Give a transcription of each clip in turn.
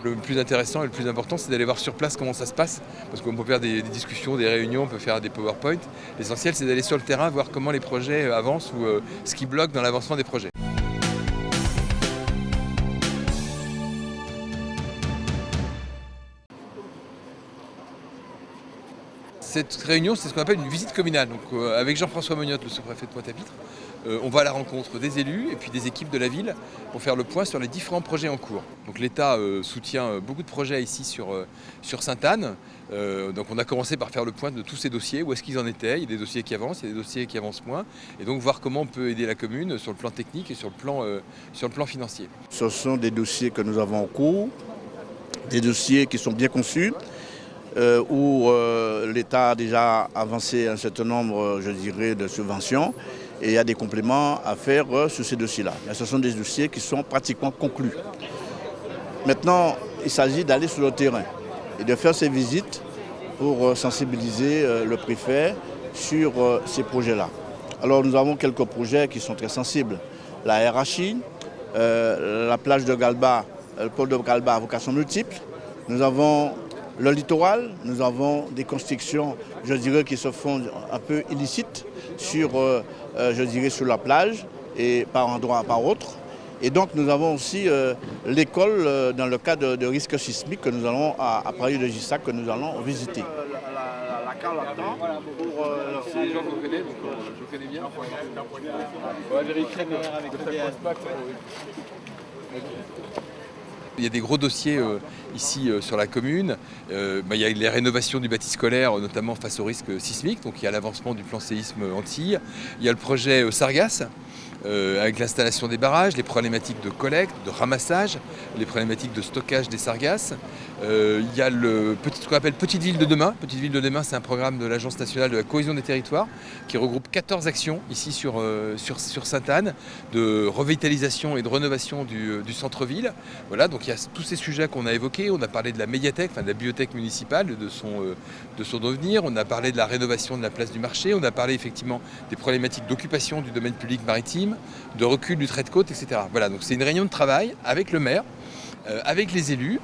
Le plus intéressant et le plus important, c'est d'aller voir sur place comment ça se passe, parce qu'on peut faire des discussions, des réunions, on peut faire des PowerPoint. L'essentiel, c'est d'aller sur le terrain, voir comment les projets avancent ou ce qui bloque dans l'avancement des projets. Cette réunion, c'est ce qu'on appelle une visite communale. Donc, avec Jean-François Mognotte, le sous-préfet de Pointe-à-Pitre, on va à la rencontre des élus et puis des équipes de la ville pour faire le point sur les différents projets en cours. Donc l'État soutient beaucoup de projets ici sur Sainte-Anne. Donc on a commencé par faire le point de tous ces dossiers, où est-ce qu'ils en étaient. Il y a des dossiers qui avancent, il y a des dossiers qui avancent moins. Et donc voir comment on peut aider la commune sur le plan technique et sur le plan financier. Ce sont des dossiers que nous avons en cours, des dossiers qui sont bien conçus, où l'État a déjà avancé un certain nombre, je dirais, de subventions et il y a des compléments à faire sur ces dossiers-là. Mais ce sont des dossiers qui sont pratiquement conclus. Maintenant, il s'agit d'aller sur le terrain et de faire ces visites pour sensibiliser le préfet sur ces projets-là. Alors nous avons quelques projets qui sont très sensibles. La RHI, la plage de Galba, le pôle de Galba à vocation multiple. Nous avons le littoral, nous avons des constructions, je dirais, qui se font un peu illicites sur, je dirais, sur la plage et par endroits, par autres. Et donc nous avons aussi l'école dans le cas de risques sismiques que nous allons, à Paris de Gissac, que nous allons visiter. La cale là-dedans pour... C'est des gens qu'on connaît, donc je connais bien. On va vérifier avec Il y a des gros dossiers ici sur la commune. Il y a les rénovations du bâti scolaire, notamment face au risque sismique. Donc il y a l'avancement du plan séisme Antilles. Il y a le projet Sargasses, avec l'installation des barrages, les problématiques de collecte, de ramassage, les problématiques de stockage des sargasses. Il y a ce qu'on appelle Petite Ville de demain. Petite Ville de demain, c'est un programme de l'Agence nationale de la cohésion des territoires qui regroupe 14 actions ici sur Sainte-Anne de revitalisation et de rénovation du centre-ville. Voilà, donc il y a tous ces sujets qu'on a évoqués. On a parlé de la médiathèque, de la bibliothèque municipale, de son devenir. On a parlé de la rénovation de la place du marché. On a parlé effectivement des problématiques d'occupation du domaine public maritime, de recul du trait de côte, etc. Voilà, donc c'est une réunion de travail avec le maire, avec les élus,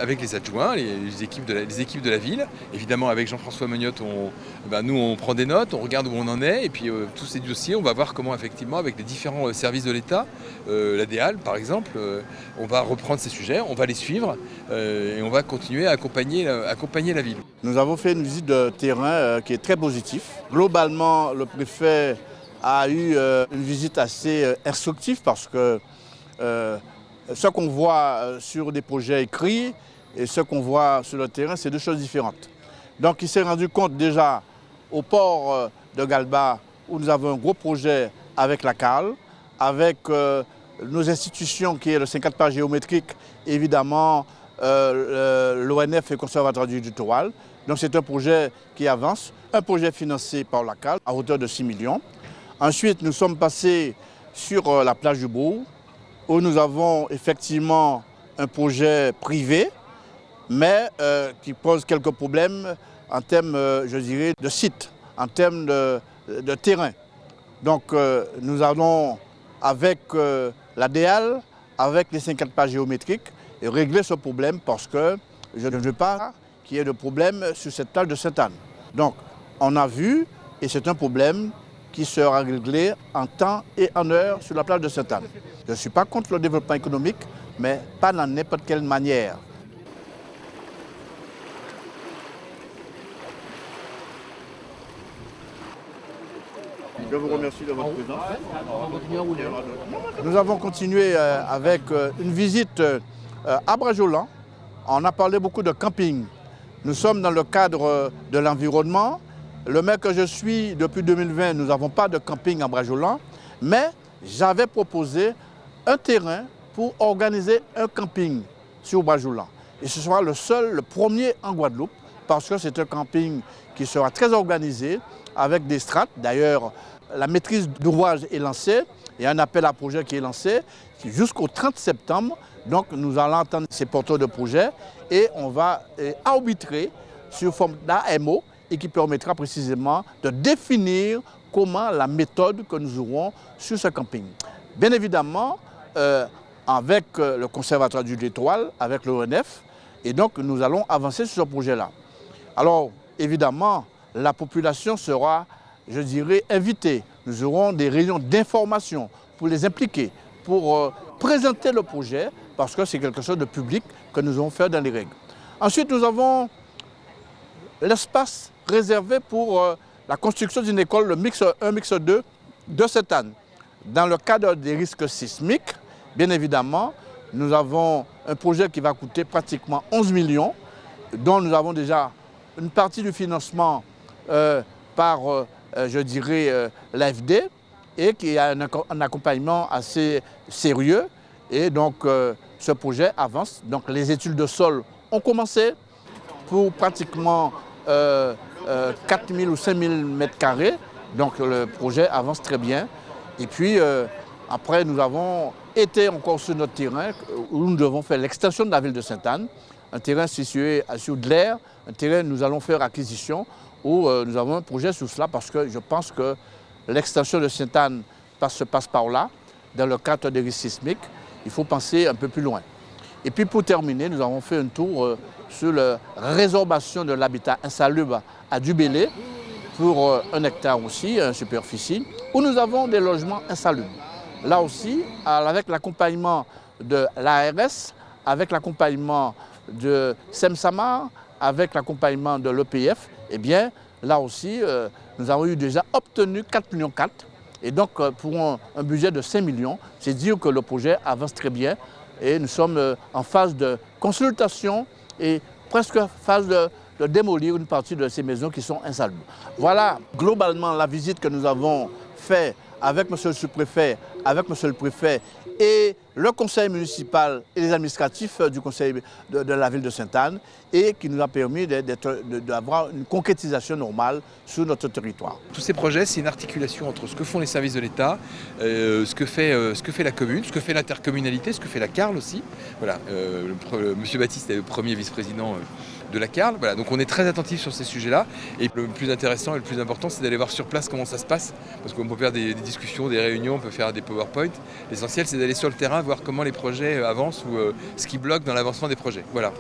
avec les adjoints, les équipes de la ville. Évidemment, avec Jean-François Mognotte, nous on prend des notes, on regarde où on en est, et puis tous ces dossiers, on va voir comment effectivement, avec les différents services de l'État, la DEAL par exemple, on va reprendre ces sujets, on va les suivre, et on va continuer à accompagner la ville. Nous avons fait une visite de terrain qui est très positive. Globalement, le préfet a eu une visite assez instructive parce que ce qu'on voit sur des projets écrits et ce qu'on voit sur le terrain, c'est deux choses différentes. Donc il s'est rendu compte déjà au port de Galba où nous avons un gros projet avec la CAL, avec nos institutions qui est le 54 pages géométrique, évidemment l'ONF et le Conservatoire du littoral. Donc c'est un projet qui avance, un projet financé par la CAL à hauteur de 6 millions. Ensuite, nous sommes passés sur la plage du Bourg, où nous avons effectivement un projet privé, mais qui pose quelques problèmes en termes, je dirais, de site, en termes de terrain. Donc nous allons, avec la DEAL, avec les 54 pages géométriques, régler ce problème parce que je ne veux pas qu'il y ait de problème sur cette plage de Sainte-Anne. Donc on a vu, et c'est un problème qui sera réglé en temps et en heure sur la plage de Sainte-Anne. Je ne suis pas contre le développement économique, mais pas dans n'importe quelle manière. Je vous remercie de votre présence. Nous avons continué avec une visite à Brajolan. On a parlé beaucoup de camping. Nous sommes dans le cadre de l'environnement. Le maire que je suis, depuis 2020, nous n'avons pas de camping à Brajolan, mais j'avais proposé un terrain pour organiser un camping sur Brajolan. Et ce sera le premier en Guadeloupe, parce que c'est un camping qui sera très organisé, avec des strates. D'ailleurs, la maîtrise d'ouvrage est lancée, il y a un appel à projet qui est lancé jusqu'au 30 septembre. Donc nous allons entendre ces porteurs de projets et on va arbitrer sur forme d'AMO, et qui permettra précisément de définir comment la méthode que nous aurons sur ce camping. Bien évidemment, avec le Conservatoire du littoral, avec l'ONF, et donc nous allons avancer sur ce projet-là. Alors évidemment, la population sera, je dirais, invitée. Nous aurons des réunions d'information pour les impliquer, pour présenter le projet, parce que c'est quelque chose de public que nous allons faire dans les règles. Ensuite, nous avons l'espace réservé pour la construction d'une école, le Mix 1, Mix 2 de Sainte-Anne. Dans le cadre des risques sismiques, bien évidemment, nous avons un projet qui va coûter pratiquement 11 millions, dont nous avons déjà une partie du financement par, je dirais, l'AFD, et qui a un accompagnement assez sérieux. Et donc, ce projet avance. Donc, les études de sol ont commencé pour pratiquement 4 000 ou 5 000 mètres carrés. Donc, le projet avance très bien. Et puis, après, nous avons été encore sur notre terrain où nous devons faire l'extension de la ville de Sainte-Anne, un terrain situé à Soudelaire, un terrain où nous allons faire acquisition, où nous avons un projet sur cela parce que je pense que l'extension de Sainte-Anne se passe par là, dans le cadre des risques sismiques. Il faut penser un peu plus loin. Et puis pour terminer, nous avons fait un tour sur la résorption de l'habitat insalubre à Dubélé, pour 1 hectare aussi, une superficie, où nous avons des logements insalubres. Là aussi, avec l'accompagnement de l'ARS, avec l'accompagnement de SEMSAMA, avec l'accompagnement de l'EPF, eh bien, là aussi, nous avons déjà obtenu 4,4 millions. Et donc, pour un budget de 5 millions, c'est dire que le projet avance très bien. Et nous sommes en phase de consultation et presque phase de démolir une partie de ces maisons qui sont insalubres. Voilà globalement la visite que nous avons faite avec M. le sous-préfet, avec M. le préfet et le conseil municipal et les administratifs du conseil de la ville de Sainte-Anne, et qui nous a permis d'avoir une concrétisation normale sur notre territoire. Tous ces projets, c'est une articulation entre ce que font les services de l'État, ce que fait la commune, ce que fait l'intercommunalité, ce que fait la CARL aussi. Voilà, M. Baptiste est le premier vice-président de la CARL. Voilà, donc on est très attentif sur ces sujets-là. Et le plus intéressant et le plus important, c'est d'aller voir sur place comment ça se passe. Parce qu'on peut faire des discussions, des réunions, on peut faire des PowerPoint. L'essentiel, c'est d'aller sur le terrain, voir comment les projets avancent ou ce qui bloque dans l'avancement des projets. Voilà.